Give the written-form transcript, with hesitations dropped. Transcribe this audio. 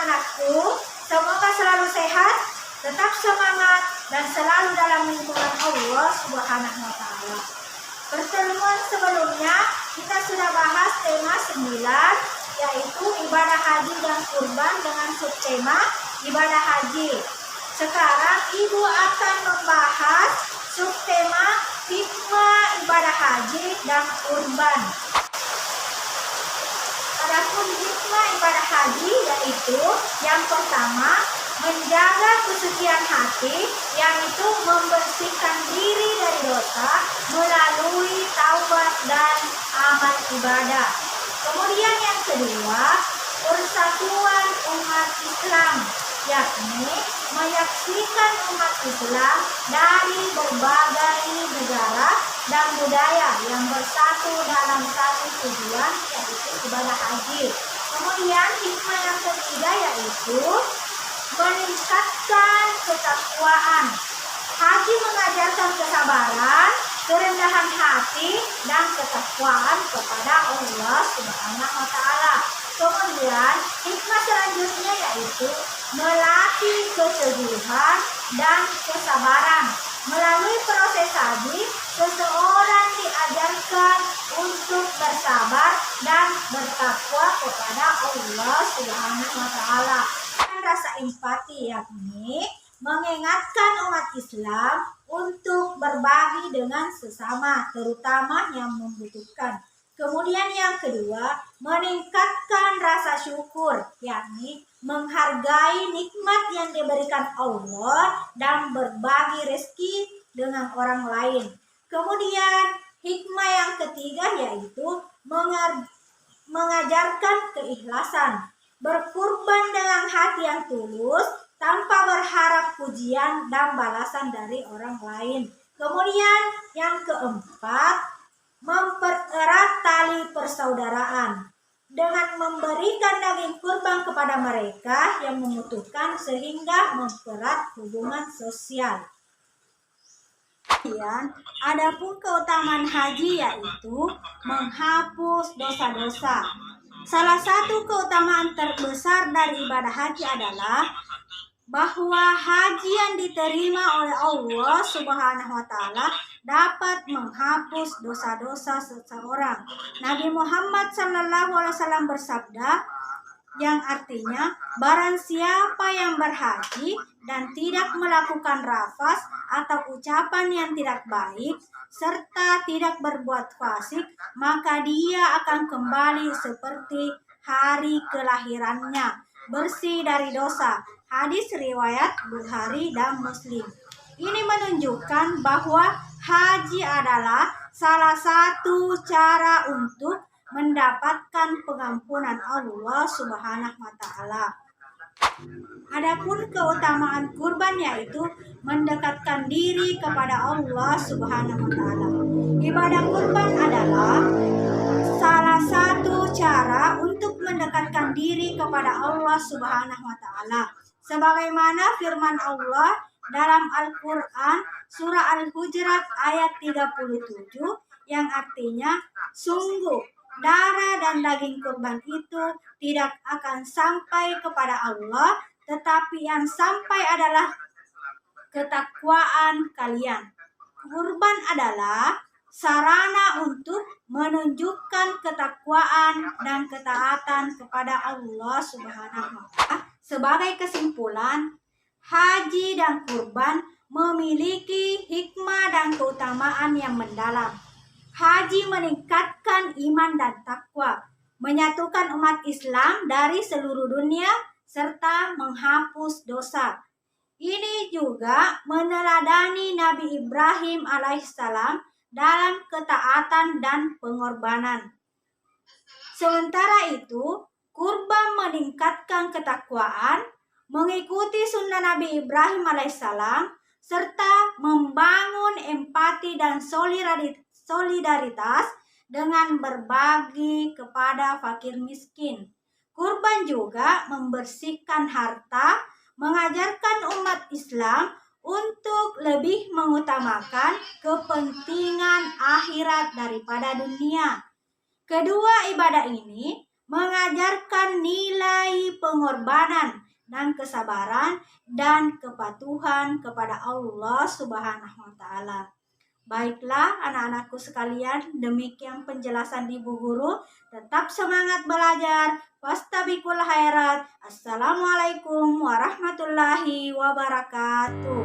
anak-anakku, semoga selalu sehat, tetap semangat, dan selalu dalam lindungan Allah Subhanahu wa Ta'ala. Pertemuan sebelumnya kita sudah bahas tema 9, yaitu ibadah haji dan kurban dengan subtema ibadah haji. Sekarang Ibu akan membahas subtema hikmah ibadah haji dan kurban. Adapun hikmah ibadah haji yaitu yang pertama, menjaga kesucian hati, yaitu membersihkan diri dari dosa melalui taubat dan amal ibadah. Kemudian yang kedua, persatuan umat Islam, yakni menyaksikan umat Islam dari berbagai negara dan budaya yang bersatu dalam satu tujuan, yaitu ibadah haji. Kemudian hikmah yang ketiga yaitu meningkatkan ketakwaan. Haji mengajarkan kesabaran, kerendahan hati, dan ketakwaan kepada Allah Subhanahu wa Ta'ala. Kemudian hikmah selanjutnya yaitu melatih keteguhan dan kesabaran. Melalui proses haji, seseorang diajarkan untuk bersabar dan bertakwa kepada Allah Subhanahu wa Ta'ala. Rasa empati, yakni mengingatkan umat Islam untuk berbagi dengan sesama, terutama yang membutuhkan. Kemudian yang kedua, meningkatkan rasa syukur, yakni menghargai nikmat yang diberikan Allah dan berbagi rezeki dengan orang lain. Kemudian hikmah yang ketiga yaitu mengajarkan keikhlasan, berkurban dengan hati yang tulus tanpa berharap pujian dan balasan dari orang lain. Kemudian yang keempat, mempererat tali persaudaraan dengan memberikan daging kurban kepada mereka yang membutuhkan sehingga mempererat hubungan sosial. Kemudian, adapun keutamaan haji yaitu menghapus dosa-dosa. Salah satu keutamaan terbesar dari ibadah haji adalah bahwa haji yang diterima oleh Allah Subhanahu wa Ta'ala dapat menghapus dosa-dosa seseorang. Nabi Muhammad SAW bersabda, yang artinya barang siapa yang berhaji dan tidak melakukan rafas atau ucapan yang tidak baik serta tidak berbuat fasik, maka dia akan kembali seperti hari kelahirannya, bersih dari dosa. Hadis riwayat Bukhari dan Muslim. Ini menunjukkan bahwa haji adalah salah satu cara untuk mendapatkan pengampunan Allah Subhanahu wa Ta'ala. Adapun keutamaan kurban yaitu mendekatkan diri kepada Allah Subhanahu wa Ta'ala. Ibadah kurban adalah salah satu cara untuk mendekatkan diri kepada Allah Subhanahu wa Ta'ala. Sebagaimana firman Allah dalam Al-Quran surah Al-Hujurat ayat 37 yang artinya, sungguh darah dan daging kurban itu tidak akan sampai kepada Allah, tetapi yang sampai adalah ketakwaan kalian. Kurban adalah sarana untuk menunjukkan ketakwaan dan ketaatan kepada Allah Subhanahu wa Ta'ala. Sebagai kesimpulan, haji dan kurban memiliki hikmah dan keutamaan yang mendalam. Haji meningkatkan iman dan takwa, menyatukan umat Islam dari seluruh dunia, serta menghapus dosa. Ini juga meneladani Nabi Ibrahim alaihissalam dalam ketaatan dan pengorbanan. Sementara itu, kurban meningkatkan ketakwaan, mengikuti sunnah Nabi Ibrahim alaihissalam, serta membangun empati dan solidaritas dengan berbagi kepada fakir miskin. Kurban juga membersihkan harta, mengajarkan umat Islam untuk lebih mengutamakan kepentingan akhirat daripada dunia. Kedua ibadah ini mengajarkan nilai pengorbanan dan kesabaran dan kepatuhan kepada Allah Subhanahu wa taala. Baiklah anak-anakku sekalian, demikian penjelasan Ibu Guru. Tetap semangat belajar. Fastabiqul khairat. Assalamualaikum warahmatullahi wabarakatuh.